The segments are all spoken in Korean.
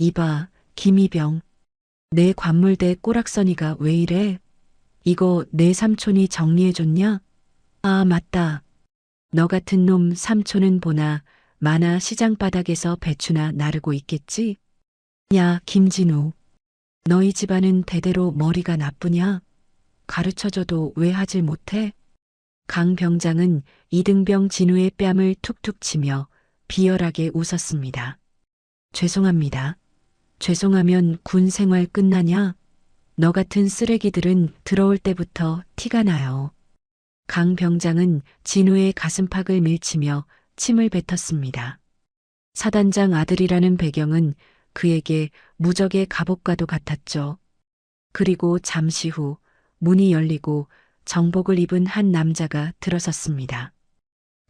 이봐, 김이병. 내 관물대 꼬락서니가 왜 이래? 이거 내 삼촌이 정리해줬냐? 아, 맞다. 너 같은 놈 삼촌은 보나 마나 시장 바닥에서 배추나 나르고 있겠지? 야, 김진우. 너희 집안은 대대로 머리가 나쁘냐? 가르쳐줘도 왜 하질 못해? 강 병장은 이등병 진우의 뺨을 툭툭 치며 비열하게 웃었습니다. 죄송합니다. 죄송하면 군 생활 끝나냐? 너 같은 쓰레기들은 들어올 때부터 티가 나요. 강 병장은 진우의 가슴팍을 밀치며 침을 뱉었습니다. 사단장 아들이라는 배경은 그에게 무적의 갑옷과도 같았죠. 그리고 잠시 후 문이 열리고 정복을 입은 한 남자가 들어섰습니다.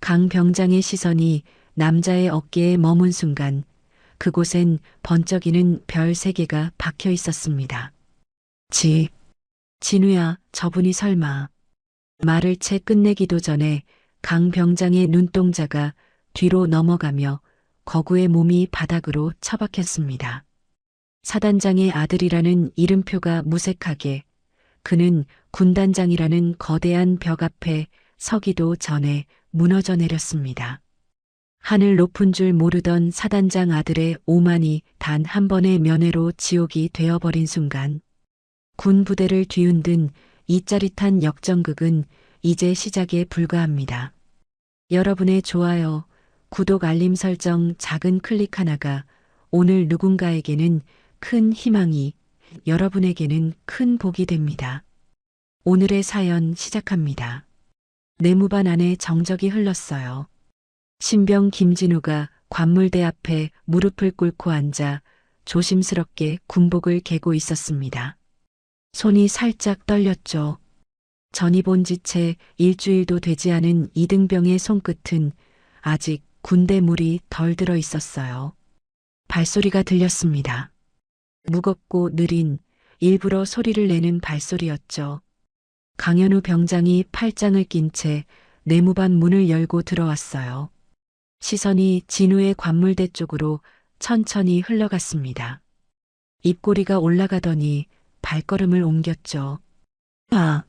강 병장의 시선이 남자의 어깨에 머문 순간 그곳엔 번쩍이는 별 3개가 박혀 있었습니다. 진우야, 저분이 설마. 말을 채 끝내기도 전에 강 병장의 눈동자가 뒤로 넘어가며 거구의 몸이 바닥으로 처박혔습니다. 사단장의 아들이라는 이름표가 무색하게 그는 군단장이라는 거대한 벽 앞에 서기도 전에 무너져 내렸습니다. 하늘 높은 줄 모르던 사단장 아들의 오만이 단 한 번의 면회로 지옥이 되어버린 순간 군 부대를 뒤흔든 이 짜릿한 역전극은 이제 시작에 불과합니다. 여러분의 좋아요, 구독 알림 설정 작은 클릭 하나가 오늘 누군가에게는 큰 희망이, 여러분에게는 큰 복이 됩니다. 오늘의 사연 시작합니다. 내무반 안에 정적이 흘렀어요. 신병 김진우가 관물대 앞에 무릎을 꿇고 앉아 조심스럽게 군복을 개고 있었습니다. 손이 살짝 떨렸죠. 전이 본 지채 일주일도 되지 않은 이등병의 손끝은 아직 군대 물이 덜 들어 있었어요. 발소리가 들렸습니다. 무겁고 느린, 일부러 소리를 내는 발소리였죠. 강현우 병장이 팔짱을 낀 채 내무반 문을 열고 들어왔어요. 시선이 진우의 관물대 쪽으로 천천히 흘러갔습니다. 입꼬리가 올라가더니 발걸음을 옮겼죠. 아!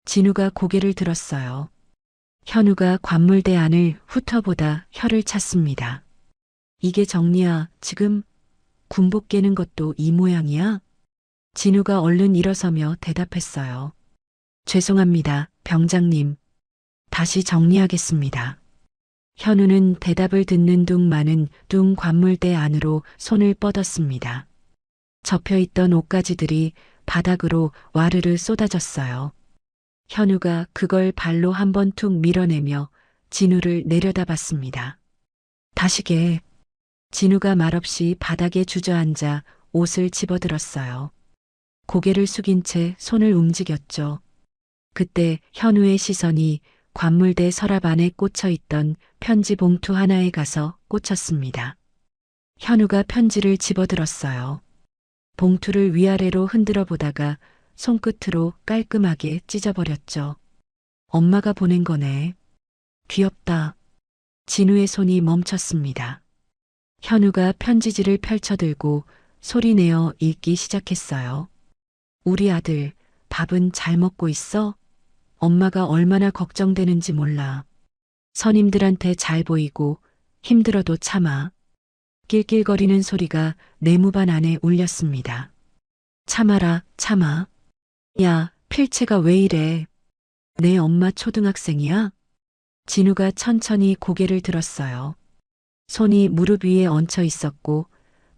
진우가 고개를 들었어요. 현우가 관물대 안을 훑어보다 혀를 찼습니다. 이게 정리야, 지금 군복 깨는 것도 이 모양이야? 진우가 얼른 일어서며 대답했어요. 죄송합니다, 병장님. 다시 정리하겠습니다. 현우는 대답을 듣는 둥마는 둥 관물대 안으로 손을 뻗었습니다. 접혀있던 옷가지들이 바닥으로 와르르 쏟아졌어요. 현우가 그걸 발로 한번 툭 밀어내며 진우를 내려다봤습니다. 다시게. 진우가 말없이 바닥에 주저앉아 옷을 집어들었어요. 고개를 숙인 채 손을 움직였죠. 그때 현우의 시선이 관물대 서랍 안에 꽂혀있던 편지 봉투 하나에 가서 꽂혔습니다. 현우가 편지를 집어들었어요. 봉투를 위아래로 흔들어 보다가 손끝으로 깔끔하게 찢어버렸죠. 엄마가 보낸 거네. 귀엽다. 진우의 손이 멈췄습니다. 현우가 편지지를 펼쳐들고 소리내어 읽기 시작했어요. 우리 아들, 밥은 잘 먹고 있어? 엄마가 얼마나 걱정되는지 몰라. 선임들한테 잘 보이고 힘들어도 참아. 낄낄거리는 소리가 내무반 안에 울렸습니다. 참아라, 참아. 야, 필체가 왜 이래? 내 엄마 초등학생이야? 진우가 천천히 고개를 들었어요. 손이 무릎 위에 얹혀 있었고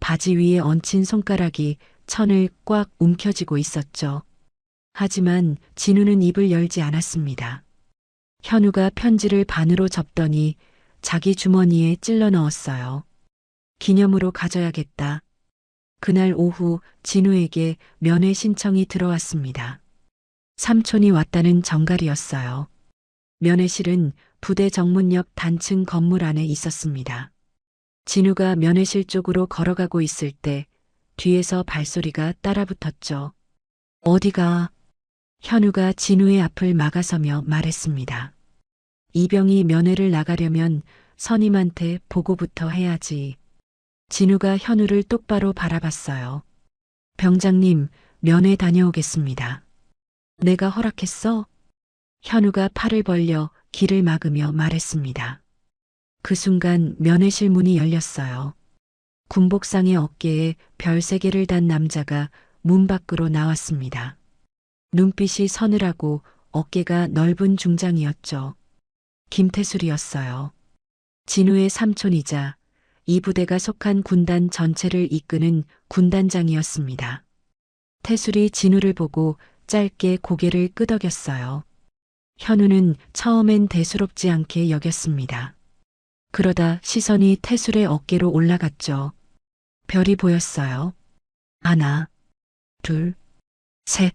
바지 위에 얹힌 손가락이 천을 꽉 움켜쥐고 있었죠. 하지만 진우는 입을 열지 않았습니다. 현우가 편지를 반으로 접더니 자기 주머니에 찔러 넣었어요. 기념으로 가져야겠다. 그날 오후 진우에게 면회 신청이 들어왔습니다. 삼촌이 왔다는 정갈이었어요. 면회실은 부대 정문 옆 단층 건물 안에 있었습니다. 진우가 면회실 쪽으로 걸어가고 있을 때 뒤에서 발소리가 따라붙었죠. 어디가? 현우가 진우의 앞을 막아서며 말했습니다. 이병이 면회를 나가려면 선임한테 보고부터 해야지. 진우가 현우를 똑바로 바라봤어요. 병장님, 면회 다녀오겠습니다. 내가 허락했어? 현우가 팔을 벌려 길을 막으며 말했습니다. 그 순간 면회실 문이 열렸어요. 군복상의 어깨에 별 3개를 단 남자가 문 밖으로 나왔습니다. 눈빛이 서늘하고 어깨가 넓은 중장이었죠. 김태술이었어요. 진우의 삼촌이자 이 부대가 속한 군단 전체를 이끄는 군단장이었습니다. 태술이 진우를 보고 짧게 고개를 끄덕였어요. 현우는 처음엔 대수롭지 않게 여겼습니다. 그러다 시선이 태술의 어깨로 올라갔죠. 별이 보였어요. 하나, 둘, 셋.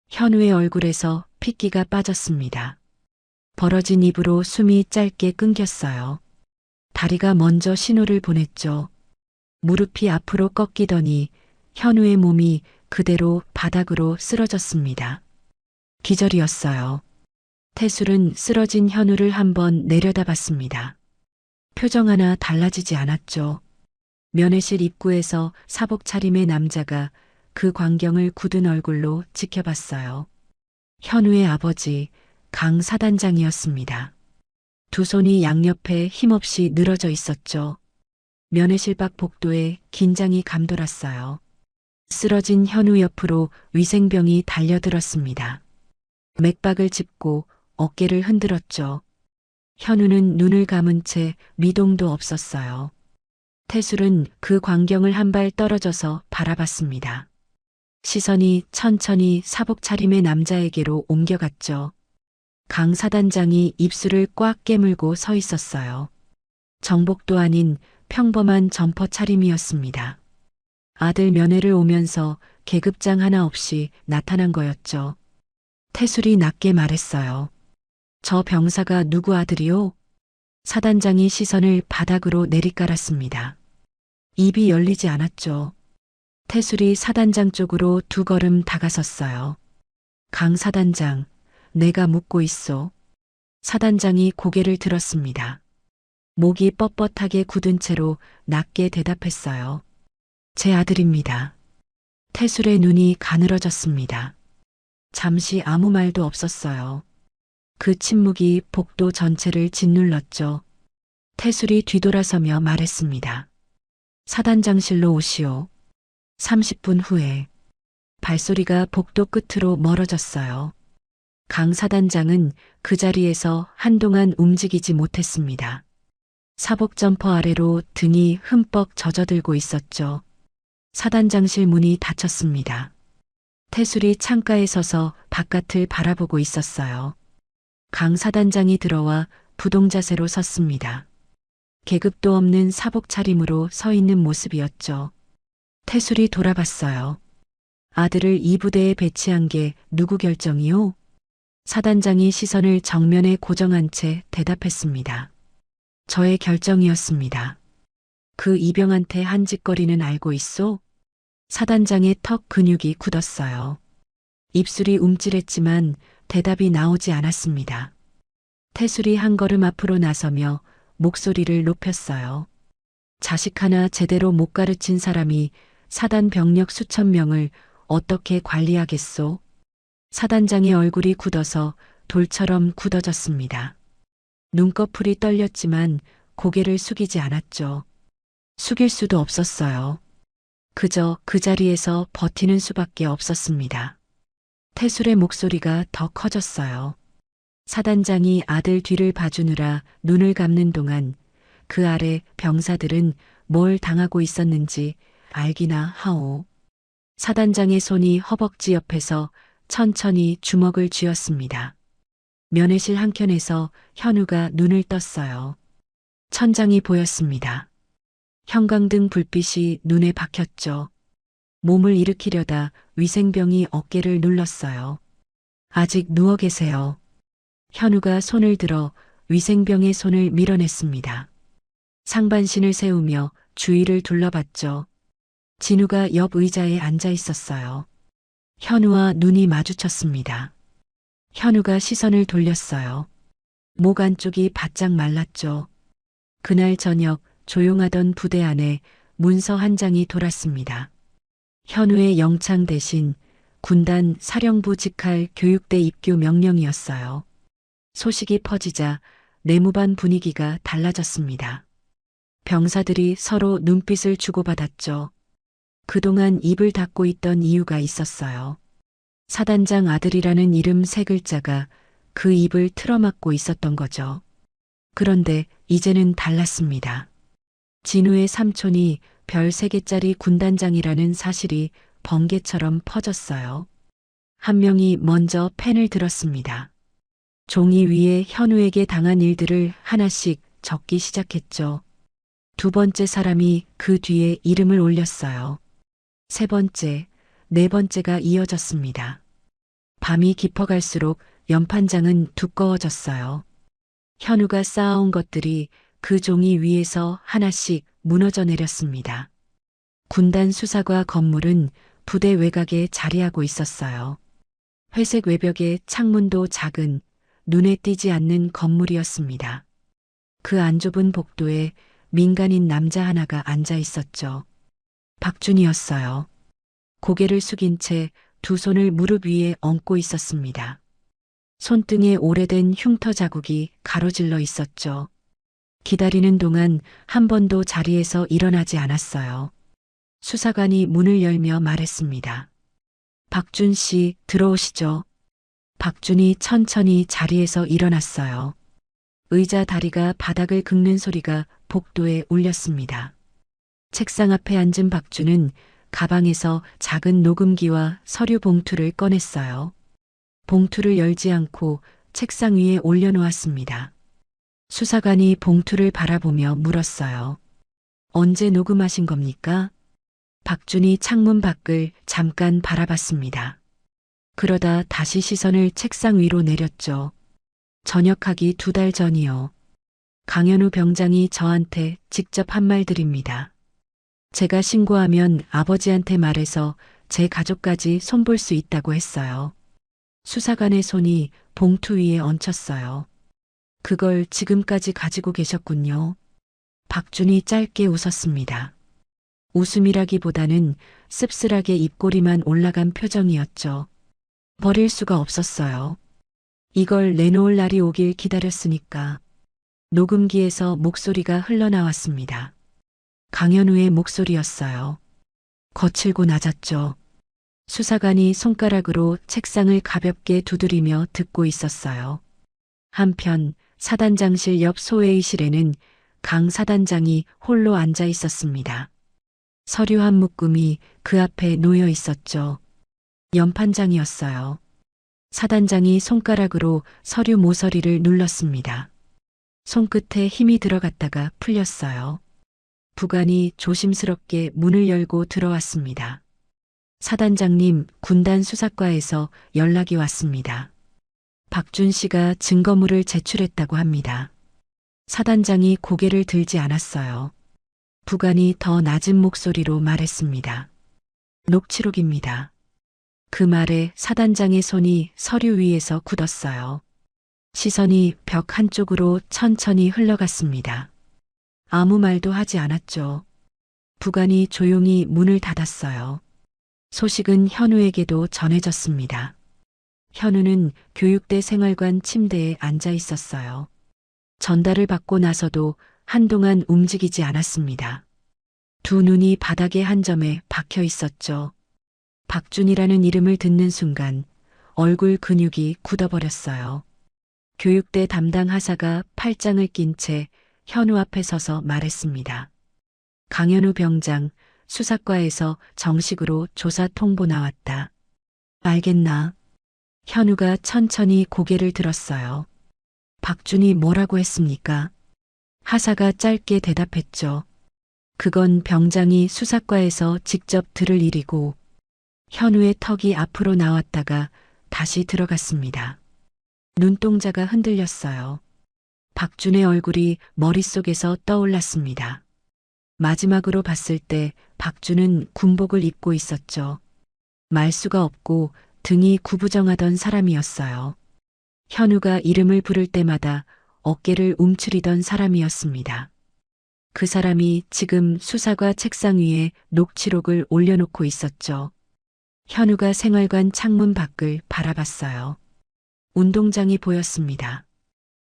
현우의 얼굴에서 핏기가 빠졌습니다. 벌어진 입으로 숨이 짧게 끊겼어요. 다리가 먼저 신호를 보냈죠. 무릎이 앞으로 꺾이더니 현우의 몸이 그대로 바닥으로 쓰러졌습니다. 기절이었어요. 태술은 쓰러진 현우를 한번 내려다봤습니다. 표정 하나 달라지지 않았죠. 면회실 입구에서 사복 차림의 남자가 그 광경을 굳은 얼굴로 지켜봤어요. 현우의 아버지 강 사단장이었습니다. 두 손이 양옆에 힘없이 늘어져 있었죠. 면회실 밖 복도에 긴장이 감돌았어요. 쓰러진 현우 옆으로 위생병이 달려들었습니다. 맥박을 짚고 어깨를 흔들었죠. 현우는 눈을 감은 채 미동도 없었어요. 태술은 그 광경을 한 발 떨어져서 바라봤습니다. 시선이 천천히 사복 차림의 남자에게로 옮겨갔죠. 강 사단장이 입술을 꽉 깨물고 서 있었어요. 정복도 아닌 평범한 점퍼 차림이었습니다. 아들 면회를 오면서 계급장 하나 없이 나타난 거였죠. 태술이 낮게 말했어요. 저 병사가 누구 아들이요? 사단장이 시선을 바닥으로 내리깔았습니다. 입이 열리지 않았죠. 태술이 사단장 쪽으로 2걸음 다가섰어요. 강 사단장, 내가 묻고 있소. 사단장이 고개를 들었습니다. 목이 뻣뻣하게 굳은 채로 낮게 대답했어요. 제 아들입니다. 태술의 눈이 가늘어졌습니다. 잠시 아무 말도 없었어요. 그 침묵이 복도 전체를 짓눌렀죠. 태술이 뒤돌아서며 말했습니다. 사단장실로 오시오. 30분 후에 발소리가 복도 끝으로 멀어졌어요. 강 사단장은 그 자리에서 한동안 움직이지 못했습니다. 사복 점퍼 아래로 등이 흠뻑 젖어들고 있었죠. 사단장실 문이 닫혔습니다. 태술이 창가에 서서 바깥을 바라보고 있었어요. 강 사단장이 들어와 부동자세로 섰습니다. 계급도 없는 사복 차림으로 서 있는 모습이었죠. 태술이 돌아봤어요. 아들을 이 부대에 배치한 게 누구 결정이요? 사단장이 시선을 정면에 고정한 채 대답했습니다. 저의 결정이었습니다. 그 이병한테 한 짓거리는 알고 있소? 사단장의 턱 근육이 굳었어요. 입술이 움찔했지만 대답이 나오지 않았습니다. 태술이 한 걸음 앞으로 나서며 목소리를 높였어요. 자식 하나 제대로 못 가르친 사람이 사단 병력 수천 명을 어떻게 관리하겠소? 사단장의 얼굴이 굳어서 돌처럼 굳어졌습니다. 눈꺼풀이 떨렸지만 고개를 숙이지 않았죠. 숙일 수도 없었어요. 그저 그 자리에서 버티는 수밖에 없었습니다. 태술의 목소리가 더 커졌어요. 사단장이 아들 뒤를 봐주느라 눈을 감는 동안 그 아래 병사들은 뭘 당하고 있었는지 알기나 하오. 사단장의 손이 허벅지 옆에서 천천히 주먹을 쥐었습니다. 면회실 한켠에서 현우가 눈을 떴어요. 천장이 보였습니다. 형광등 불빛이 눈에 박혔죠. 몸을 일으키려다 위생병이 어깨를 눌렀어요. 아직 누워 계세요. 현우가 손을 들어 위생병의 손을 밀어냈습니다. 상반신을 세우며 주위를 둘러봤죠. 진우가 옆 의자에 앉아 있었어요. 현우와 눈이 마주쳤습니다. 현우가 시선을 돌렸어요. 목 안쪽이 바짝 말랐죠. 그날 저녁 조용하던 부대 안에 문서 한 장이 돌았습니다. 현우의 영창 대신 군단 사령부 직할 교육대 입교 명령이었어요. 소식이 퍼지자 내무반 분위기가 달라졌습니다. 병사들이 서로 눈빛을 주고받았죠. 그동안 입을 닫고 있던 이유가 있었어요. 사단장 아들이라는 이름 세 글자가 그 입을 틀어막고 있었던 거죠. 그런데 이제는 달랐습니다. 진우의 삼촌이 별 3개짜리 군단장이라는 사실이 번개처럼 퍼졌어요. 한 명이 먼저 펜을 들었습니다. 종이 위에 현우에게 당한 일들을 하나씩 적기 시작했죠. 두 번째 사람이 그 뒤에 이름을 올렸어요. 세 번째, 네 번째가 이어졌습니다. 밤이 깊어갈수록 연판장은 두꺼워졌어요. 현우가 쌓아온 것들이 그 종이 위에서 하나씩 무너져 내렸습니다. 군단 수사과 건물은 부대 외곽에 자리하고 있었어요. 회색 외벽에 창문도 작은 눈에 띄지 않는 건물이었습니다. 그 안 좁은 복도에 민간인 남자 하나가 앉아 있었죠. 박준이었어요. 고개를 숙인 채 두 손을 무릎 위에 얹고 있었습니다. 손등에 오래된 흉터 자국이 가로질러 있었죠. 기다리는 동안 한 번도 자리에서 일어나지 않았어요. 수사관이 문을 열며 말했습니다. 박준 씨, 들어오시죠. 박준이 천천히 자리에서 일어났어요. 의자 다리가 바닥을 긁는 소리가 복도에 울렸습니다. 책상 앞에 앉은 박준은 가방에서 작은 녹음기와 서류 봉투를 꺼냈어요. 봉투를 열지 않고 책상 위에 올려놓았습니다. 수사관이 봉투를 바라보며 물었어요. 언제 녹음하신 겁니까? 박준이 창문 밖을 잠깐 바라봤습니다. 그러다 다시 시선을 책상 위로 내렸죠. 전역하기 2달 전이요. 강현우 병장이 저한테 직접 한 말들입니다. 제가 신고하면 아버지한테 말해서 제 가족까지 손볼 수 있다고 했어요. 수사관의 손이 봉투 위에 얹혔어요. 그걸 지금까지 가지고 계셨군요. 박준이 짧게 웃었습니다. 웃음이라기보다는 씁쓸하게 입꼬리만 올라간 표정이었죠. 버릴 수가 없었어요. 이걸 내놓을 날이 오길 기다렸으니까. 녹음기에서 목소리가 흘러나왔습니다. 강현우의 목소리였어요. 거칠고 낮았죠. 수사관이 손가락으로 책상을 가볍게 두드리며 듣고 있었어요. 한편 사단장실 옆 소회의실에는 강 사단장이 홀로 앉아 있었습니다. 서류 한 묶음이 그 앞에 놓여 있었죠. 연판장이었어요. 사단장이 손가락으로 서류 모서리를 눌렀습니다. 손끝에 힘이 들어갔다가 풀렸어요. 부관이 조심스럽게 문을 열고 들어왔습니다. 사단장님, 군단 수사과에서 연락이 왔습니다. 박준 씨가 증거물을 제출했다고 합니다. 사단장이 고개를 들지 않았어요. 부관이 더 낮은 목소리로 말했습니다. 녹취록입니다. 그 말에 사단장의 손이 서류 위에서 굳었어요. 시선이 벽 한쪽으로 천천히 흘러갔습니다. 아무 말도 하지 않았죠. 부관이 조용히 문을 닫았어요. 소식은 현우에게도 전해졌습니다. 현우는 교육대 생활관 침대에 앉아 있었어요. 전달을 받고 나서도 한동안 움직이지 않았습니다. 두 눈이 바닥의 한 점에 박혀 있었죠. 박준이라는 이름을 듣는 순간 얼굴 근육이 굳어버렸어요. 교육대 담당 하사가 팔짱을 낀 채 현우 앞에 서서 말했습니다. 강현우 병장, 수사과에서 정식으로 조사 통보 나왔다. 알겠나? 현우가 천천히 고개를 들었어요. 박준이 뭐라고 했습니까? 하사가 짧게 대답했죠. 그건 병장이 수사과에서 직접 들을 일이고 현우의 턱이 앞으로 나왔다가 다시 들어갔습니다. 눈동자가 흔들렸어요. 박준의 얼굴이 머릿속에서 떠올랐습니다. 마지막으로 봤을 때 박준은 군복을 입고 있었죠. 말수가 없고 등이 구부정하던 사람이었어요. 현우가 이름을 부를 때마다 어깨를 움츠리던 사람이었습니다. 그 사람이 지금 수사과 책상 위에 녹취록을 올려놓고 있었죠. 현우가 생활관 창문 밖을 바라봤어요. 운동장이 보였습니다.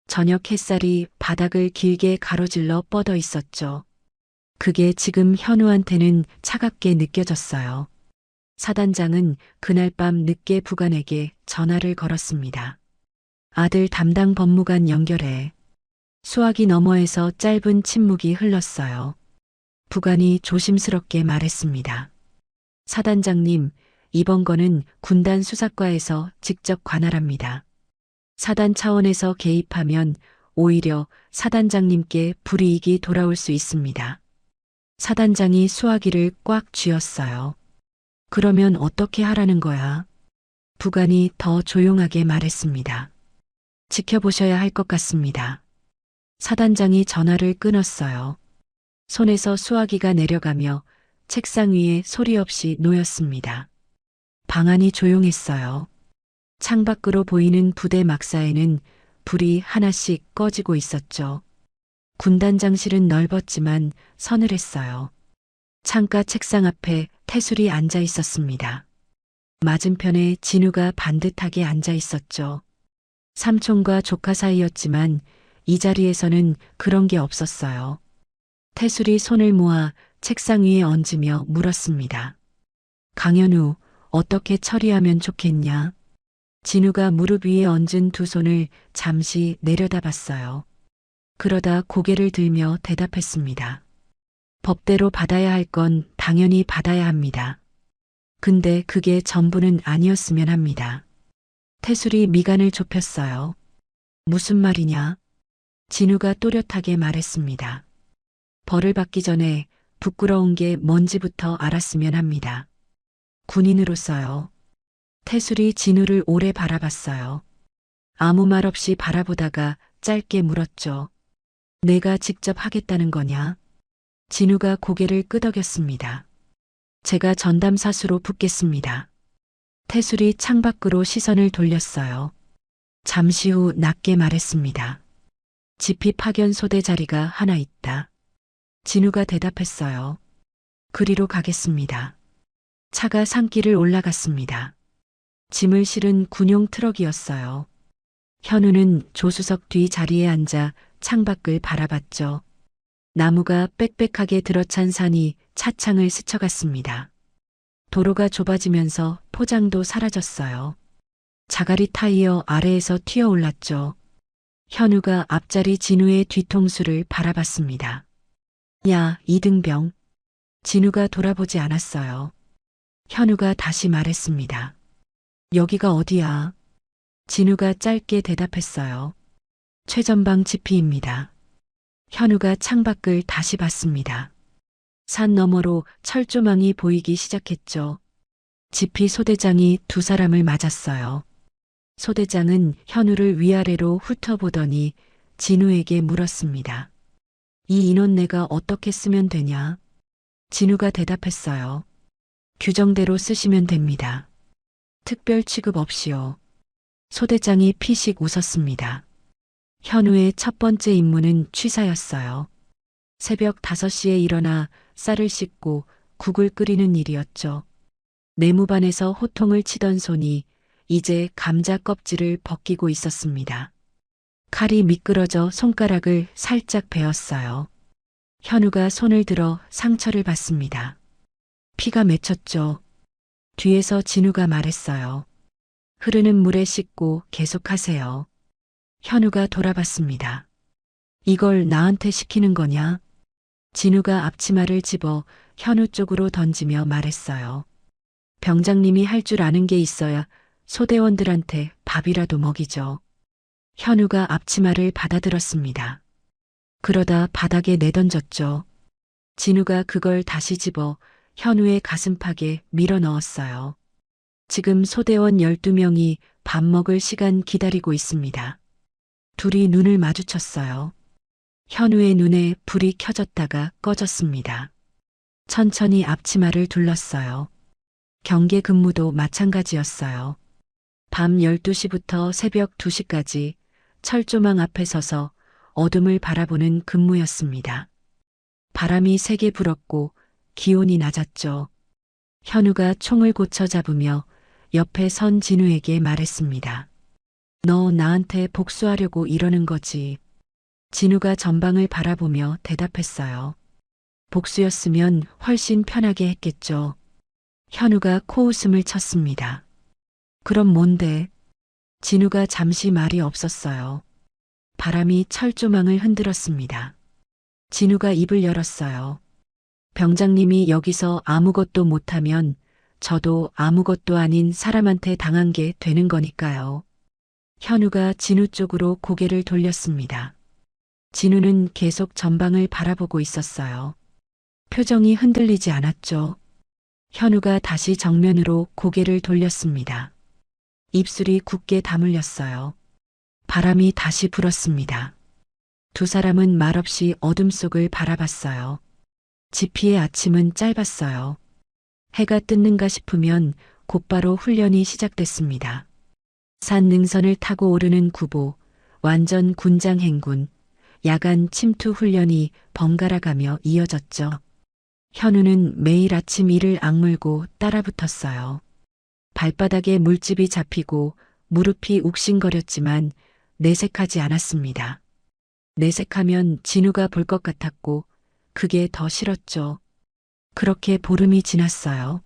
저녁 햇살이 바닥을 길게 가로질러 뻗어 있었죠. 그게 지금 현우한테는 차갑게 느껴졌어요. 사단장은 그날 밤 늦게 부관에게 전화를 걸었습니다. 아들 담당 법무관 연결해. 수화기 너머에서 짧은 침묵이 흘렀어요. 부관이 조심스럽게 말했습니다. 사단장님, 이번 건은 군단 수사과에서 직접 관할합니다. 사단 차원에서 개입하면 오히려 사단장님께 불이익이 돌아올 수 있습니다. 사단장이 수화기를 꽉 쥐었어요. 그러면 어떻게 하라는 거야? 부관이 더 조용하게 말했습니다. 지켜보셔야 할 것 같습니다. 사단장이 전화를 끊었어요. 손에서 수화기가 내려가며 책상 위에 소리 없이 놓였습니다. 방 안이 조용했어요. 창밖으로 보이는 부대 막사에는 불이 하나씩 꺼지고 있었죠. 군단장실은 넓었지만 서늘했어요. 창가 책상 앞에 태술이 앉아 있었습니다. 맞은편에 진우가 반듯하게 앉아 있었죠. 삼촌과 조카 사이였지만 이 자리에서는 그런 게 없었어요. 태술이 손을 모아 책상 위에 얹으며 물었습니다. 강현우, 어떻게 처리하면 좋겠냐? 진우가 무릎 위에 얹은 두 손을 잠시 내려다봤어요. 그러다 고개를 들며 대답했습니다. 법대로 받아야 할 건 당연히 받아야 합니다. 근데 그게 전부는 아니었으면 합니다. 태술이 미간을 좁혔어요. 무슨 말이냐? 진우가 또렷하게 말했습니다. 벌을 받기 전에 부끄러운 게 뭔지부터 알았으면 합니다. 군인으로서요. 태술이 진우를 오래 바라봤어요. 아무 말 없이 바라보다가 짧게 물었죠. 내가 직접 하겠다는 거냐? 진우가 고개를 끄덕였습니다. 제가 전담사수로 붙겠습니다. 태술이 창밖으로 시선을 돌렸어요. 잠시 후 낮게 말했습니다. 지피 파견 소대 자리가 하나 있다. 진우가 대답했어요. 그리로 가겠습니다. 차가 산길을 올라갔습니다. 짐을 실은 군용 트럭이었어요. 현우는 조수석 뒤 자리에 앉아 창밖을 바라봤죠. 나무가 빽빽하게 들어찬 산이 차창을 스쳐갔습니다. 도로가 좁아지면서 포장도 사라졌어요. 자가리 타이어 아래에서 튀어올랐죠. 현우가 앞자리 진우의 뒤통수를 바라봤습니다. 야, 이등병. 진우가 돌아보지 않았어요. 현우가 다시 말했습니다. 여기가 어디야? 진우가 짧게 대답했어요. 최전방 지피입니다. 현우가 창밖을 다시 봤습니다. 산 너머로 철조망이 보이기 시작했죠. 지피 소대장이 두 사람을 맞았어요. 소대장은 현우를 위아래로 훑어보더니 진우에게 물었습니다. 이 인원 내가 어떻게 쓰면 되냐? 진우가 대답했어요. 규정대로 쓰시면 됩니다. 특별 취급 없이요. 소대장이 피식 웃었습니다. 현우의 첫 번째 임무는 취사였어요. 새벽 5시에 일어나 쌀을 씻고 국을 끓이는 일이었죠. 내무반에서 호통을 치던 손이 이제 감자 껍질을 벗기고 있었습니다. 칼이 미끄러져 손가락을 살짝 베었어요. 현우가 손을 들어 상처를 봤습니다. 피가 맺혔죠. 뒤에서 진우가 말했어요. 흐르는 물에 씻고 계속하세요. 현우가 돌아봤습니다. 이걸 나한테 시키는 거냐? 진우가 앞치마를 집어 현우 쪽으로 던지며 말했어요. 병장님이 할 줄 아는 게 있어야 소대원들한테 밥이라도 먹이죠. 현우가 앞치마를 받아들었습니다. 그러다 바닥에 내던졌죠. 진우가 그걸 다시 집어 현우의 가슴팍에 밀어 넣었어요. 지금 소대원 12명이 밥 먹을 시간 기다리고 있습니다. 둘이 눈을 마주쳤어요. 현우의 눈에 불이 켜졌다가 꺼졌습니다. 천천히 앞치마를 둘렀어요. 경계 근무도 마찬가지였어요. 밤 12시부터 새벽 2시까지 철조망 앞에 서서 어둠을 바라보는 근무였습니다. 바람이 세게 불었고 기온이 낮았죠. 현우가 총을 고쳐 잡으며 옆에 선 진우에게 말했습니다. 너 나한테 복수하려고 이러는 거지. 진우가 전방을 바라보며 대답했어요. 복수였으면 훨씬 편하게 했겠죠. 현우가 코웃음을 쳤습니다. 그럼 뭔데? 진우가 잠시 말이 없었어요. 바람이 철조망을 흔들었습니다. 진우가 입을 열었어요. 병장님이 여기서 아무것도 못하면 저도 아무것도 아닌 사람한테 당한 게 되는 거니까요. 현우가 진우 쪽으로 고개를 돌렸습니다. 진우는 계속 전방을 바라보고 있었어요. 표정이 흔들리지 않았죠. 현우가 다시 정면으로 고개를 돌렸습니다. 입술이 굳게 다물렸어요. 바람이 다시 불었습니다. 두 사람은 말없이 어둠 속을 바라봤어요. 지피의 아침은 짧았어요. 해가 뜬는가 싶으면 곧바로 훈련이 시작됐습니다. 산 능선을 타고 오르는 구보, 완전 군장 행군, 야간 침투 훈련이 번갈아가며 이어졌죠. 현우는 매일 아침 이를 악물고 따라붙었어요. 발바닥에 물집이 잡히고 무릎이 욱신거렸지만 내색하지 않았습니다. 내색하면 진우가 볼 것 같았고 그게 더 싫었죠. 그렇게 보름이 지났어요.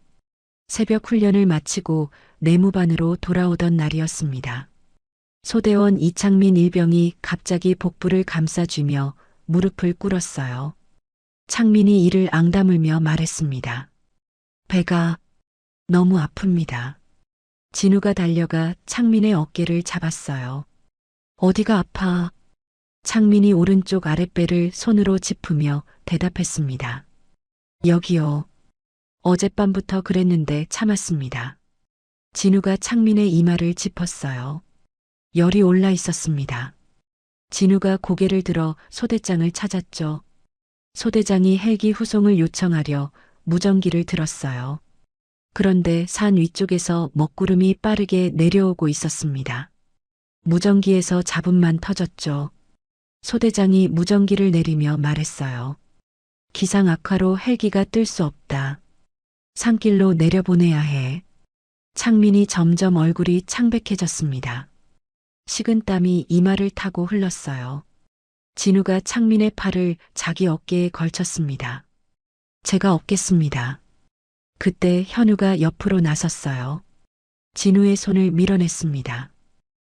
새벽 훈련을 마치고 내무반으로 돌아오던 날이었습니다. 소대원 이창민 일병이 갑자기 복부를 감싸쥐며 무릎을 꿇었어요. 창민이 이를 앙다물며 말했습니다. 배가 너무 아픕니다. 진우가 달려가 창민의 어깨를 잡았어요. 어디가 아파? 창민이 오른쪽 아랫배를 손으로 짚으며 대답했습니다. 여기요. 어젯밤부터 그랬는데 참았습니다. 진우가 창민의 이마를 짚었어요. 열이 올라 있었습니다. 진우가 고개를 들어 소대장을 찾았죠. 소대장이 헬기 후송을 요청하려 무전기를 들었어요. 그런데 산 위쪽에서 먹구름이 빠르게 내려오고 있었습니다. 무전기에서 잡음만 터졌죠. 소대장이 무전기를 내리며 말했어요. 기상 악화로 헬기가 뜰 수 없다. 산길로 내려보내야 해. 창민이 점점 얼굴이 창백해졌습니다. 식은땀이 이마를 타고 흘렀어요. 진우가 창민의 팔을 자기 어깨에 걸쳤습니다. 제가 업겠습니다. 그때 현우가 옆으로 나섰어요. 진우의 손을 밀어냈습니다.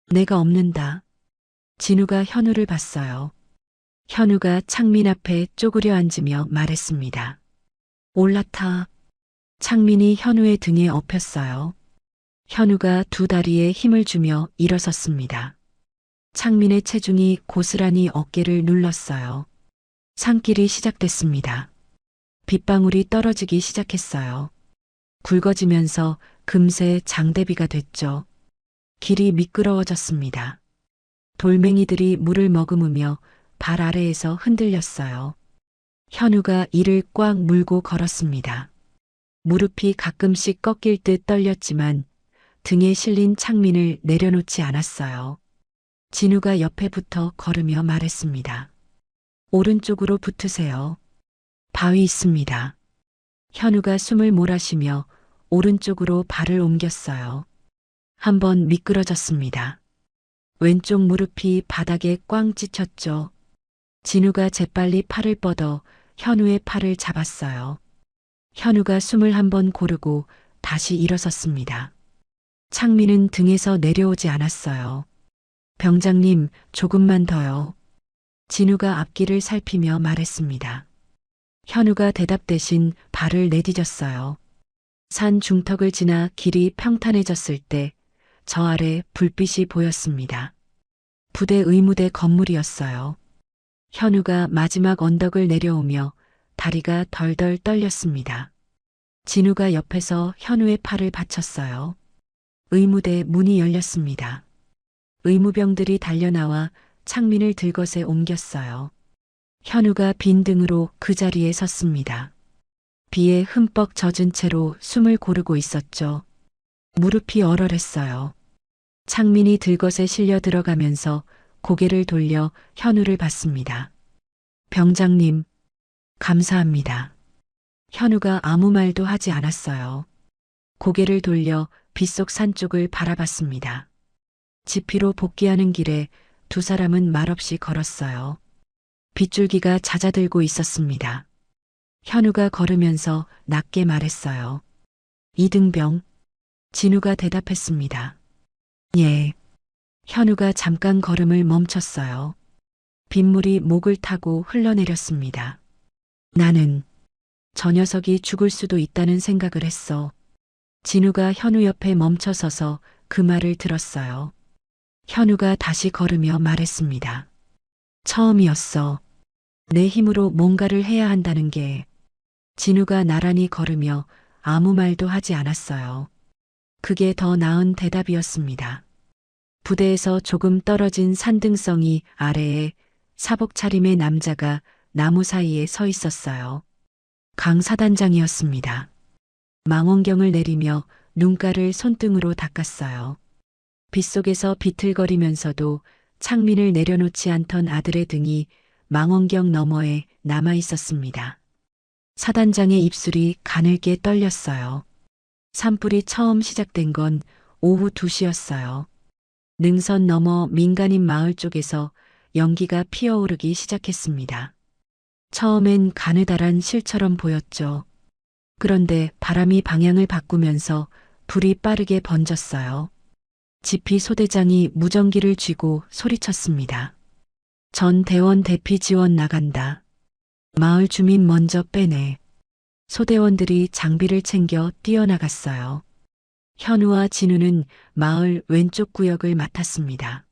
내가 업는다. 진우가 현우를 봤어요. 현우가 창민 앞에 쪼그려 앉으며 말했습니다. 올라타. 창민이 현우의 등에 엎였어요. 현우가 두 다리에 힘을 주며 일어섰습니다. 창민의 체중이 고스란히 어깨를 눌렀어요. 산길이 시작됐습니다. 빗방울이 떨어지기 시작했어요. 굵어지면서 금세 장대비가 됐죠. 길이 미끄러워졌습니다. 돌멩이들이 물을 머금으며 발 아래에서 흔들렸어요. 현우가 이를 꽉 물고 걸었습니다. 무릎이 가끔씩 꺾일 듯 떨렸지만 등에 실린 창민을 내려놓지 않았어요. 진우가 옆에 붙어 걸으며 말했습니다. 오른쪽으로 붙으세요. 바위 있습니다. 현우가 숨을 몰아쉬며 오른쪽으로 발을 옮겼어요. 한번 미끄러졌습니다. 왼쪽 무릎이 바닥에 꽝 찢혔죠. 진우가 재빨리 팔을 뻗어 현우의 팔을 잡았어요. 현우가 숨을 한번 고르고 다시 일어섰습니다. 창민은 등에서 내려오지 않았어요. 병장님, 조금만 더요. 진우가 앞길을 살피며 말했습니다. 현우가 대답 대신 발을 내디뎠어요. 산 중턱을 지나 길이 평탄해졌을 때 저 아래 불빛이 보였습니다. 부대 의무대 건물이었어요. 현우가 마지막 언덕을 내려오며 다리가 덜덜 떨렸습니다. 진우가 옆에서 현우의 팔을 받쳤어요. 의무대 문이 열렸습니다. 의무병들이 달려나와 창민을 들것에 옮겼어요. 현우가 빈 등으로 그 자리에 섰습니다. 비에 흠뻑 젖은 채로 숨을 고르고 있었죠. 무릎이 얼얼했어요. 창민이 들것에 실려 들어가면서 고개를 돌려 현우를 봤습니다. 병장님, 감사합니다. 현우가 아무 말도 하지 않았어요. 고개를 돌려 빗속 산 쪽을 바라봤습니다. 지피로 복귀하는 길에 두 사람은 말없이 걸었어요. 빗줄기가 잦아들고 있었습니다. 현우가 걸으면서 낮게 말했어요. 이등병. 진우가 대답했습니다. 예. 현우가 잠깐 걸음을 멈췄어요. 빗물이 목을 타고 흘러내렸습니다. 나는 저 녀석이 죽을 수도 있다는 생각을 했어. 진우가 현우 옆에 멈춰서서 그 말을 들었어요. 현우가 다시 걸으며 말했습니다. 처음이었어. 내 힘으로 뭔가를 해야 한다는 게. 진우가 나란히 걸으며 아무 말도 하지 않았어요. 그게 더 나은 대답이었습니다. 부대에서 조금 떨어진 산등성이 아래에 사복 차림의 남자가 나무 사이에 서 있었어요. 강 사단장이었습니다. 망원경을 내리며 눈가를 손등으로 닦았어요. 빗속에서 비틀거리면서도 창민을 내려놓지 않던 아들의 등이 망원경 너머에 남아 있었습니다. 사단장의 입술이 가늘게 떨렸어요. 산불이 처음 시작된 건 오후 2시였어요. 능선 너머 민간인 마을 쪽에서 연기가 피어오르기 시작했습니다. 처음엔 가느다란 실처럼 보였죠. 그런데 바람이 방향을 바꾸면서 불이 빠르게 번졌어요. 지피 소대장이 무전기를 쥐고 소리쳤습니다. 전 대원 대피 지원 나간다. 마을 주민 먼저 빼내. 소대원들이 장비를 챙겨 뛰어나갔어요. 현우와 진우는 마을 왼쪽 구역을 맡았습니다.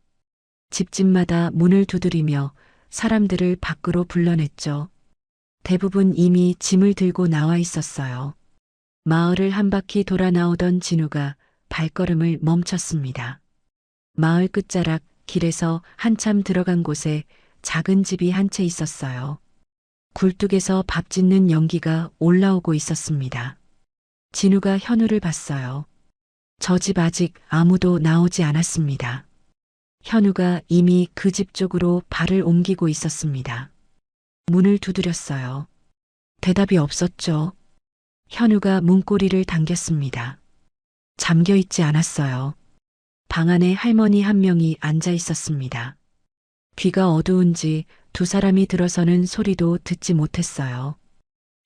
집집마다 문을 두드리며 사람들을 밖으로 불러냈죠. 대부분 이미 짐을 들고 나와 있었어요. 마을을 한 바퀴 돌아 나오던 진우가 발걸음을 멈췄습니다. 마을 끝자락 길에서 한참 들어간 곳에 작은 집이 한 채 있었어요. 굴뚝에서 밥 짓는 연기가 올라오고 있었습니다. 진우가 현우를 봤어요. 저 집 아직 아무도 나오지 않았습니다. 현우가 이미 그 집 쪽으로 발을 옮기고 있었습니다. 문을 두드렸어요. 대답이 없었죠. 현우가 문고리를 당겼습니다. 잠겨 있지 않았어요. 방 안에 할머니 한 명이 앉아 있었습니다. 귀가 어두운지 두 사람이 들어서는 소리도 듣지 못했어요.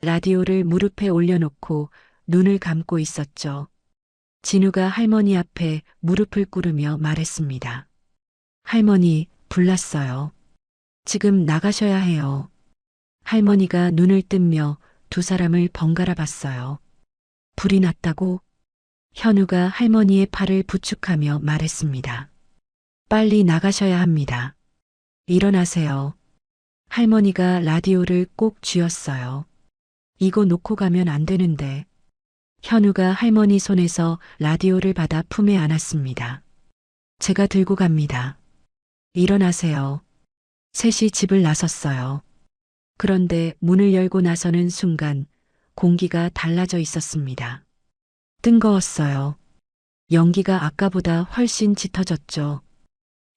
라디오를 무릎에 올려놓고 눈을 감고 있었죠. 진우가 할머니 앞에 무릎을 꿇으며 말했습니다. 할머니, 불났어요. 지금 나가셔야 해요. 할머니가 눈을 뜨며 두 사람을 번갈아 봤어요. 불이 났다고? 현우가 할머니의 팔을 부축하며 말했습니다. 빨리 나가셔야 합니다. 일어나세요. 할머니가 라디오를 꼭 쥐었어요. 이거 놓고 가면 안 되는데. 현우가 할머니 손에서 라디오를 받아 품에 안았습니다. 제가 들고 갑니다. 일어나세요. 셋이 집을 나섰어요. 그런데 문을 열고 나서는 순간 공기가 달라져 있었습니다. 뜨거웠어요. 연기가 아까보다 훨씬 짙어졌죠.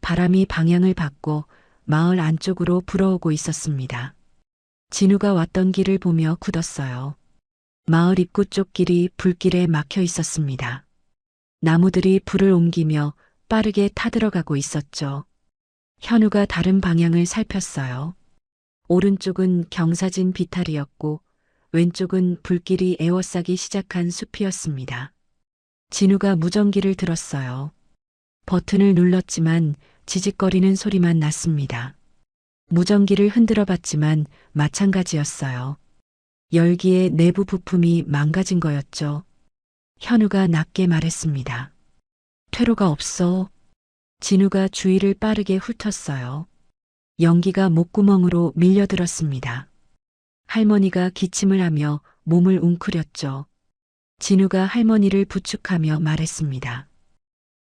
바람이 방향을 바꿔 마을 안쪽으로 불어오고 있었습니다. 진우가 왔던 길을 보며 굳었어요. 마을 입구 쪽 길이 불길에 막혀 있었습니다. 나무들이 불을 옮기며 빠르게 타들어가고 있었죠. 현우가 다른 방향을 살폈어요. 오른쪽은 경사진 비탈이었고 왼쪽은 불길이 에워싸기 시작한 숲이었습니다. 진우가 무전기를 들었어요. 버튼을 눌렀지만 지직거리는 소리만 났습니다. 무전기를 흔들어 봤지만 마찬가지였어요. 열기에 내부 부품이 망가진 거였죠. 현우가 낮게 말했습니다. 퇴로가 없어. 진우가 주위를 빠르게 훑었어요. 연기가 목구멍으로 밀려들었습니다. 할머니가 기침을 하며 몸을 웅크렸죠. 진우가 할머니를 부축하며 말했습니다.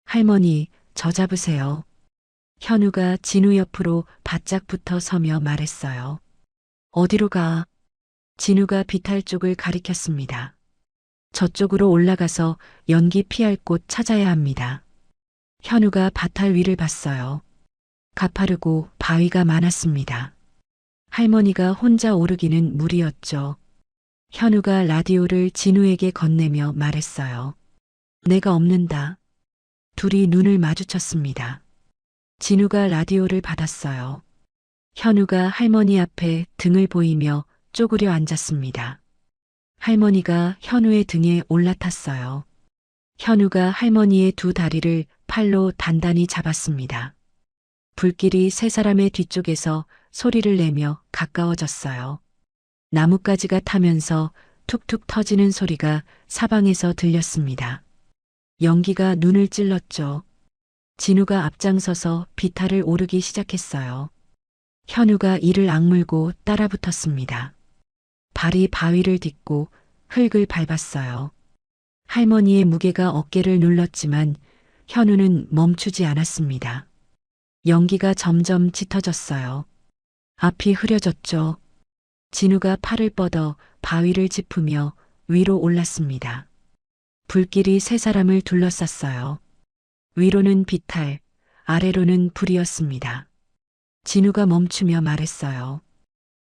할머니, 저 잡으세요. 현우가 진우 옆으로 바짝 붙어 서며 말했어요. 어디로 가? 진우가 비탈 쪽을 가리켰습니다. 저쪽으로 올라가서 연기 피할 곳 찾아야 합니다. 현우가 바탈 위를 봤어요. 가파르고 바위가 많았습니다. 할머니가 혼자 오르기는 무리였죠. 현우가 라디오를 진우에게 건네며 말했어요. 내가 없는다. 둘이 눈을 마주쳤습니다. 진우가 라디오를 받았어요. 현우가 할머니 앞에 등을 보이며 쪼그려 앉았습니다. 할머니가 현우의 등에 올라탔어요. 현우가 할머니의 두 다리를 팔로 단단히 잡았습니다. 불길이 세 사람의 뒤쪽에서 소리를 내며 가까워졌어요. 나뭇가지가 타면서 툭툭 터지는 소리가 사방에서 들렸습니다. 연기가 눈을 찔렀죠. 진우가 앞장서서 비탈을 오르기 시작했어요. 현우가 이를 악물고 따라붙었습니다. 발이 바위를 딛고 흙을 밟았어요. 할머니의 무게가 어깨를 눌렀지만 현우는 멈추지 않았습니다. 연기가 점점 짙어졌어요. 앞이 흐려졌죠. 진우가 팔을 뻗어 바위를 짚으며 위로 올랐습니다. 불길이 세 사람을 둘러쌌어요. 위로는 비탈, 아래로는 불이었습니다. 진우가 멈추며 말했어요.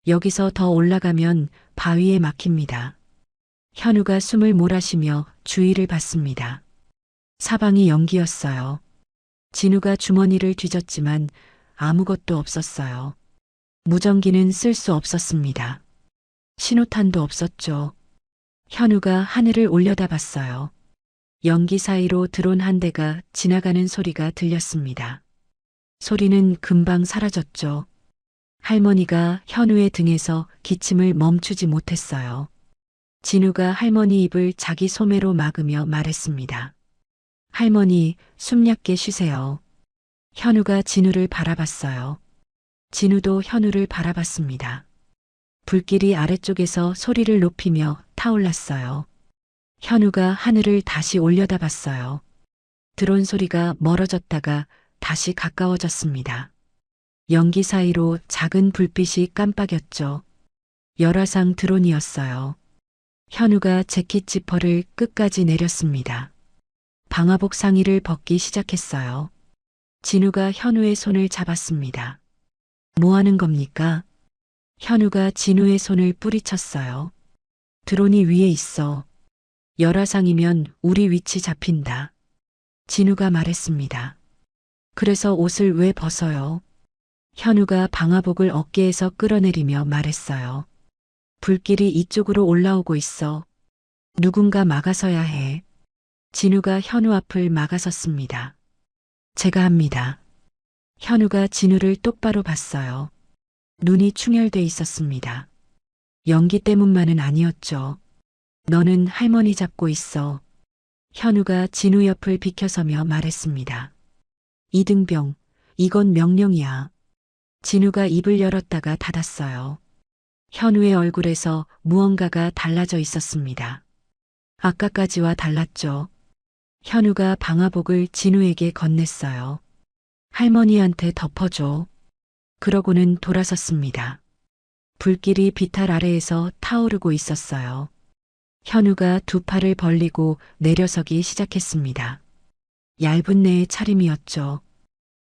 여기서 더 올라가면 바위에 막힙니다. 현우가 숨을 몰아쉬며 주위를 봤습니다. 사방이 연기였어요. 진우가 주머니를 뒤졌지만 아무것도 없었어요. 무전기는 쓸 수 없었습니다. 신호탄도 없었죠. 현우가 하늘을 올려다봤어요. 연기 사이로 드론 한 대가 지나가는 소리가 들렸습니다. 소리는 금방 사라졌죠. 할머니가 현우의 등에서 기침을 멈추지 못했어요. 진우가 할머니 입을 자기 소매로 막으며 말했습니다. 할머니, 숨 얕게 쉬세요. 현우가 진우를 바라봤어요. 진우도 현우를 바라봤습니다. 불길이 아래쪽에서 소리를 높이며 타올랐어요. 현우가 하늘을 다시 올려다봤어요. 드론 소리가 멀어졌다가 다시 가까워졌습니다. 연기 사이로 작은 불빛이 깜빡였죠. 열화상 드론이었어요. 현우가 재킷 지퍼를 끝까지 내렸습니다. 방화복 상의를 벗기 시작했어요. 진우가 현우의 손을 잡았습니다. 뭐 하는 겁니까? 현우가 진우의 손을 뿌리쳤어요. 드론이 위에 있어. 열화상이면 우리 위치 잡힌다. 진우가 말했습니다. 그래서 옷을 왜 벗어요? 현우가 방화복을 어깨에서 끌어내리며 말했어요. 불길이 이쪽으로 올라오고 있어. 누군가 막아서야 해. 진우가 현우 앞을 막아섰습니다. 제가 합니다. 현우가 진우를 똑바로 봤어요. 눈이 충혈돼 있었습니다. 연기 때문만은 아니었죠. 너는 할머니 잡고 있어. 현우가 진우 옆을 비켜서며 말했습니다. 이등병, 이건 명령이야. 진우가 입을 열었다가 닫았어요. 현우의 얼굴에서 무언가가 달라져 있었습니다. 아까까지와 달랐죠. 현우가 방화복을 진우에게 건넸어요. 할머니한테 덮어줘. 그러고는 돌아섰습니다. 불길이 비탈 아래에서 타오르고 있었어요. 현우가 두 팔을 벌리고 내려서기 시작했습니다. 얇은 내의 차림이었죠.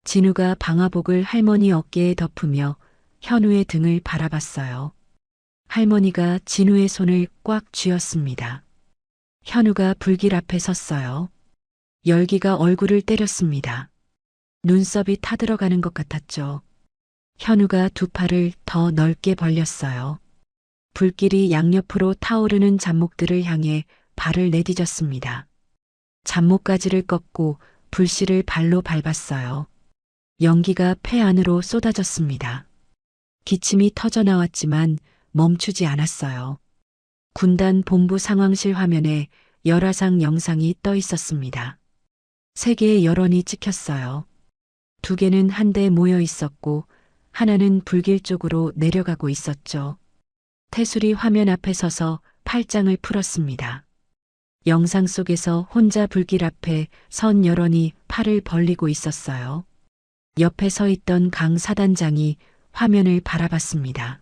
진우가 방화복을 할머니 어깨에 덮으며 현우의 등을 바라봤어요. 할머니가 진우의 손을 꽉 쥐었습니다. 현우가 불길 앞에 섰어요. 열기가 얼굴을 때렸습니다. 눈썹이 타들어가는 것 같았죠. 현우가 두 팔을 더 넓게 벌렸어요. 불길이 양옆으로 타오르는 잡목들을 향해 발을 내디뎠습니다. 잡목가지를 꺾고 불씨를 발로 밟았어요. 연기가 폐 안으로 쏟아졌습니다. 기침이 터져나왔지만 멈추지 않았어요. 군단 본부 상황실 화면에 열화상 영상이 떠 있었습니다. 세 개의 열원이 찍혔어요. 두 개는 한데 모여 있었고 하나는 불길 쪽으로 내려가고 있었죠. 태술이 화면 앞에 서서 팔짱을 풀었습니다. 영상 속에서 혼자 불길 앞에 선 열원이 팔을 벌리고 있었어요. 옆에 서 있던 강 사단장이 화면을 바라봤습니다.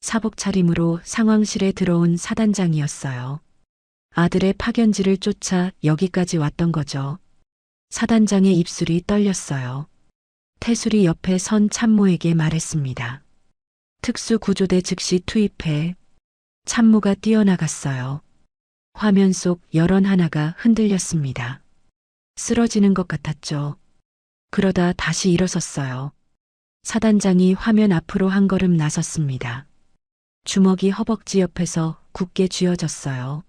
사복 차림으로 상황실에 들어온 사단장이었어요. 아들의 파견지를 쫓아 여기까지 왔던 거죠. 사단장의 입술이 떨렸어요. 태술이 옆에 선 참모에게 말했습니다. 특수구조대 즉시 투입해 참모가 뛰어나갔어요. 화면 속 열원 하나가 흔들렸습니다. 쓰러지는 것 같았죠. 그러다 다시 일어섰어요. 사단장이 화면 앞으로 한 걸음 나섰습니다. 주먹이 허벅지 옆에서 굳게 쥐어졌어요.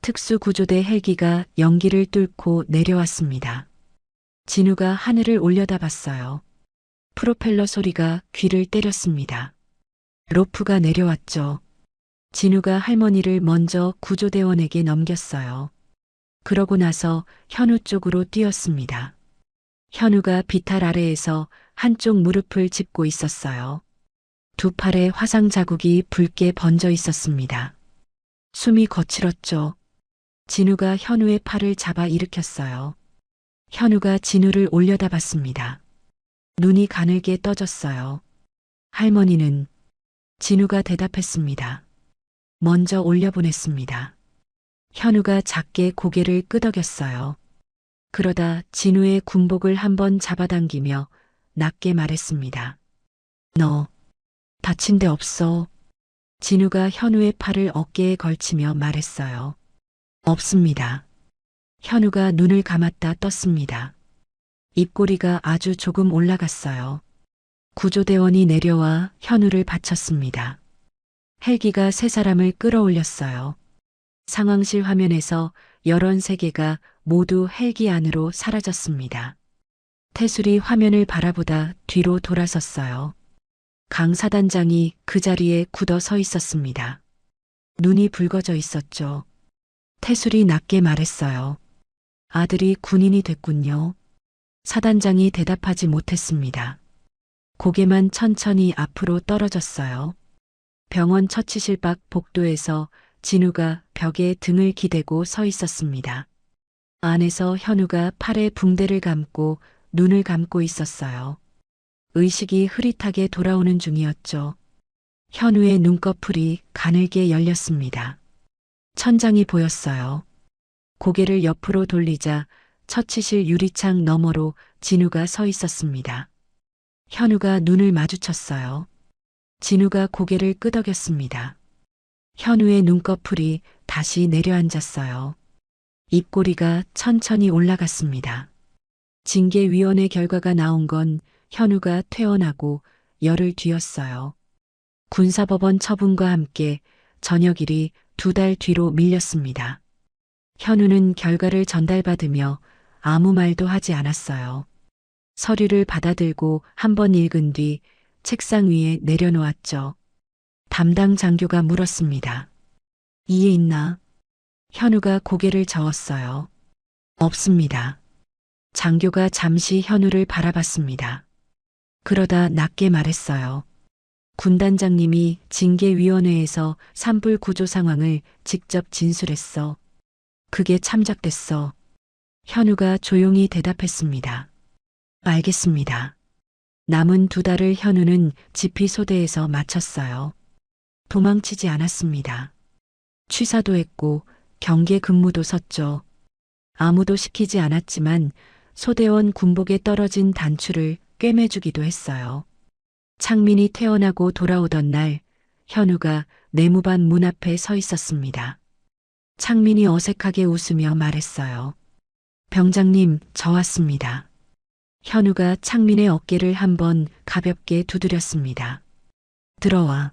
특수구조대 헬기가 연기를 뚫고 내려왔습니다. 진우가 하늘을 올려다봤어요. 프로펠러 소리가 귀를 때렸습니다. 로프가 내려왔죠. 진우가 할머니를 먼저 구조대원에게 넘겼어요. 그러고 나서 현우 쪽으로 뛰었습니다. 현우가 비탈 아래에서 한쪽 무릎을 짚고 있었어요. 두 팔에 화상 자국이 붉게 번져 있었습니다. 숨이 거칠었죠. 진우가 현우의 팔을 잡아 일으켰어요. 현우가 진우를 올려다봤습니다. 눈이 가늘게 떠졌어요. 할머니는 진우가 대답했습니다. 먼저 올려보냈습니다. 현우가 작게 고개를 끄덕였어요. 그러다 진우의 군복을 한번 잡아당기며 낮게 말했습니다. 너 다친 데 없어. 진우가 현우의 팔을 어깨에 걸치며 말했어요. 없습니다. 현우가 눈을 감았다 떴습니다. 입꼬리가 아주 조금 올라갔어요. 구조대원이 내려와 현우를 받쳤습니다. 헬기가 세 사람을 끌어올렸어요. 상황실 화면에서 열원 세 개가 모두 헬기 안으로 사라졌습니다. 태술이 화면을 바라보다 뒤로 돌아섰어요. 강 사단장이 그 자리에 굳어 서 있었습니다. 눈이 붉어져 있었죠. 태술이 낮게 말했어요. 아들이 군인이 됐군요. 사단장이 대답하지 못했습니다. 고개만 천천히 앞으로 떨어졌어요. 병원 처치실 밖 복도에서 진우가 벽에 등을 기대고 서 있었습니다. 안에서 현우가 팔에 붕대를 감고 눈을 감고 있었어요. 의식이 흐릿하게 돌아오는 중이었죠. 현우의 눈꺼풀이 가늘게 열렸습니다. 천장이 보였어요. 고개를 옆으로 돌리자 처치실 유리창 너머로 진우가 서 있었습니다. 현우가 눈을 마주쳤어요. 진우가 고개를 끄덕였습니다. 현우의 눈꺼풀이 다시 내려앉았어요. 입꼬리가 천천히 올라갔습니다. 징계위원회 결과가 나온 건 현우가 퇴원하고 열흘 뒤였어요. 군사법원 처분과 함께 전역일이 2달 뒤로 밀렸습니다. 현우는 결과를 전달받으며 아무 말도 하지 않았어요. 서류를 받아들고 한 번 읽은 뒤 책상 위에 내려놓았죠. 담당 장교가 물었습니다. 이해 있나? 현우가 고개를 저었어요. 없습니다. 장교가 잠시 현우를 바라봤습니다. 그러다 낮게 말했어요. 군단장님이 징계위원회에서 산불 구조 상황을 직접 진술했어. 그게 참작됐어. 현우가 조용히 대답했습니다. 알겠습니다. 남은 2달을 현우는 지피소대에서 마쳤어요. 도망치지 않았습니다. 취사도 했고 경계 근무도 섰죠. 아무도 시키지 않았지만 소대원 군복에 떨어진 단추를 꿰매주기도 했어요. 창민이 퇴원하고 돌아오던 날 현우가 내무반 문 앞에 서 있었습니다. 창민이 어색하게 웃으며 말했어요. 병장님, 저 왔습니다. 현우가 창민의 어깨를 한번 가볍게 두드렸습니다. 들어와.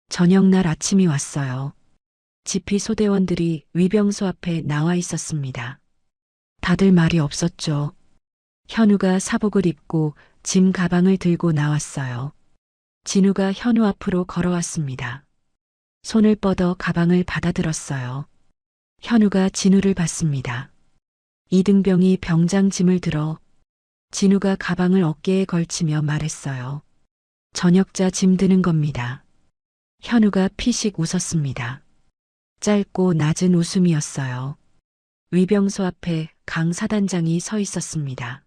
저녁날 아침이 왔어요. 지피 소대원들이 위병소 앞에 나와 있었습니다. 다들 말이 없었죠. 현우가 사복을 입고 짐 가방을 들고 나왔어요. 진우가 현우 앞으로 걸어왔습니다. 손을 뻗어 가방을 받아들었어요. 현우가 진우를 봤습니다. 이등병이 병장 짐을 들어 진우가 가방을 어깨에 걸치며 말했어요. 전역자 짐 드는 겁니다. 현우가 피식 웃었습니다. 짧고 낮은 웃음이었어요. 위병소 앞에 강 사단장이 서 있었습니다.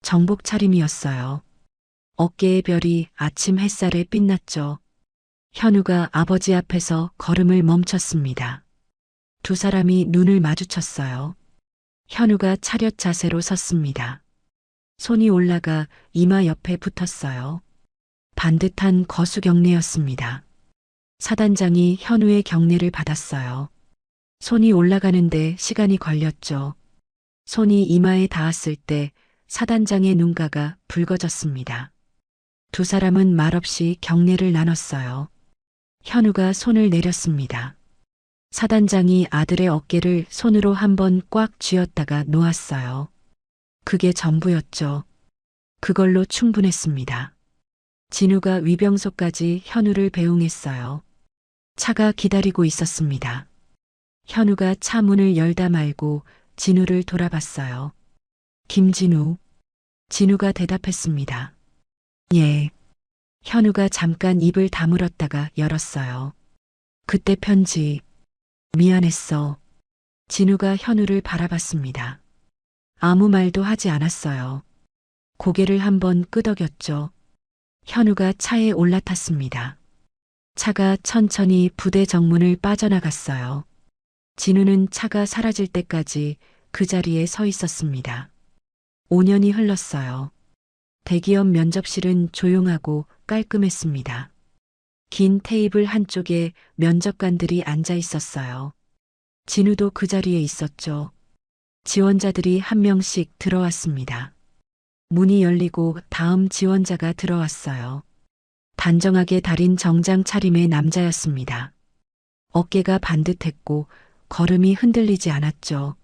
정복 차림이었어요. 어깨의 별이 아침 햇살에 빛났죠. 현우가 아버지 앞에서 걸음을 멈췄습니다. 두 사람이 눈을 마주쳤어요. 현우가 차렷 자세로 섰습니다. 손이 올라가 이마 옆에 붙었어요. 반듯한 거수 경례였습니다. 사단장이 현우의 경례를 받았어요. 손이 올라가는데 시간이 걸렸죠. 손이 이마에 닿았을 때 사단장의 눈가가 붉어졌습니다. 두 사람은 말없이 경례를 나눴어요. 현우가 손을 내렸습니다. 사단장이 아들의 어깨를 손으로 한번 꽉 쥐었다가 놓았어요. 그게 전부였죠. 그걸로 충분했습니다. 진우가 위병소까지 현우를 배웅했어요. 차가 기다리고 있었습니다. 현우가 차 문을 열다 말고 진우를 돌아봤어요. 김진우. 진우가 대답했습니다. 예. 현우가 잠깐 입을 다물었다가 열었어요. 그때 편지. 미안했어. 진우가 현우를 바라봤습니다. 아무 말도 하지 않았어요. 고개를 한번 끄덕였죠. 현우가 차에 올라탔습니다. 차가 천천히 부대 정문을 빠져나갔어요. 진우는 차가 사라질 때까지 그 자리에 서 있었습니다. 5년이 흘렀어요. 대기업 면접실은 조용하고 깔끔했습니다. 긴 테이블 한쪽에 면접관들이 앉아 있었어요. 진우도 그 자리에 있었죠. 지원자들이 한 명씩 들어왔습니다. 문이 열리고 다음 지원자가 들어왔어요. 단정하게 다린 정장 차림의 남자였습니다. 어깨가 반듯했고 걸음이 흔들리지 않았죠.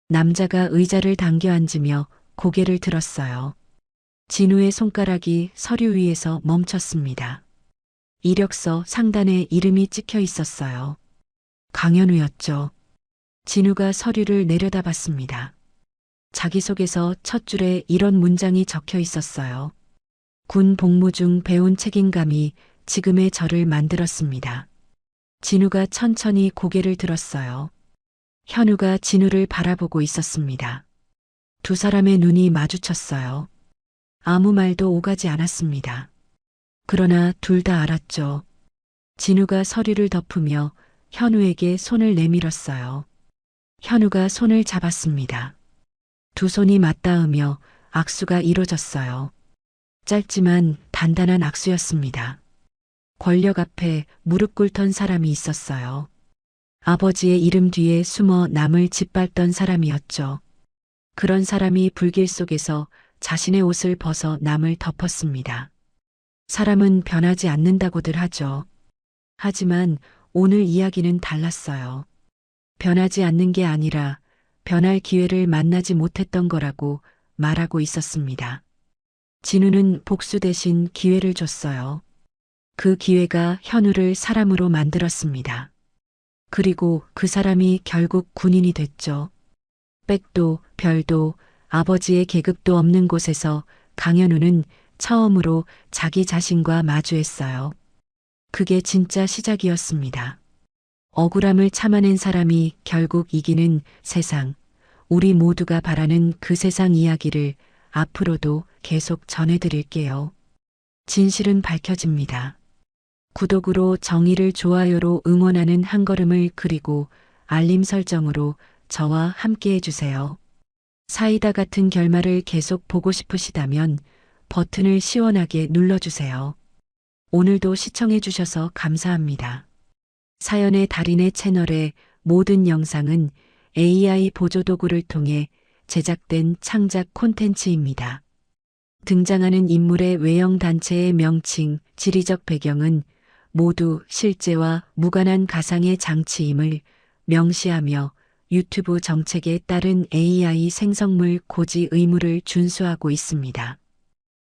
남자가 의자를 당겨 앉으며 고개를 들었어요. 진우의 손가락이 서류 위에서 멈췄습니다. 이력서 상단에 이름이 찍혀 있었어요. 강현우였죠. 진우가 서류를 내려다봤습니다. 자기소개서 첫 줄에 이런 문장이 적혀 있었어요. 군 복무 중 배운 책임감이 지금의 저를 만들었습니다. 진우가 천천히 고개를 들었어요. 현우가 진우를 바라보고 있었습니다. 두 사람의 눈이 마주쳤어요. 아무 말도 오가지 않았습니다. 그러나 둘 다 알았죠. 진우가 서류를 덮으며 현우에게 손을 내밀었어요. 현우가 손을 잡았습니다. 두 손이 맞닿으며 악수가 이루어졌어요. 짧지만 단단한 악수였습니다. 권력 앞에 무릎 꿇던 사람이 있었어요. 아버지의 이름 뒤에 숨어 남을 짓밟던 사람이었죠. 그런 사람이 불길 속에서 자신의 옷을 벗어 남을 덮었습니다. 사람은 변하지 않는다고들 하죠. 하지만 오늘 이야기는 달랐어요. 변하지 않는 게 아니라 변할 기회를 만나지 못했던 거라고 말하고 있었습니다. 진우는 복수 대신 기회를 줬어요. 그 기회가 현우를 사람으로 만들었습니다. 그리고 그 사람이 결국 군인이 됐죠. 백도 별도 아버지의 계급도 없는 곳에서 강현우는 처음으로 자기 자신과 마주했어요. 그게 진짜 시작이었습니다. 억울함을 참아낸 사람이 결국 이기는 세상, 우리 모두가 바라는 그 세상 이야기를 앞으로도 계속 전해드릴게요. 진실은 밝혀집니다. 구독으로 정의를, 좋아요로 응원하는 한 걸음을, 그리고 알림 설정으로 저와 함께 해주세요. 사이다 같은 결말을 계속 보고 싶으시다면 버튼을 시원하게 눌러주세요. 오늘도 시청해주셔서 감사합니다. 사연의 달인의 채널의 모든 영상은 AI 보조도구를 통해 제작된 창작 콘텐츠입니다. 등장하는 인물의 외형, 단체의 명칭, 지리적 배경은 모두 실제와 무관한 가상의 장치임을 명시하며 유튜브 정책에 따른 AI 생성물 고지 의무를 준수하고 있습니다.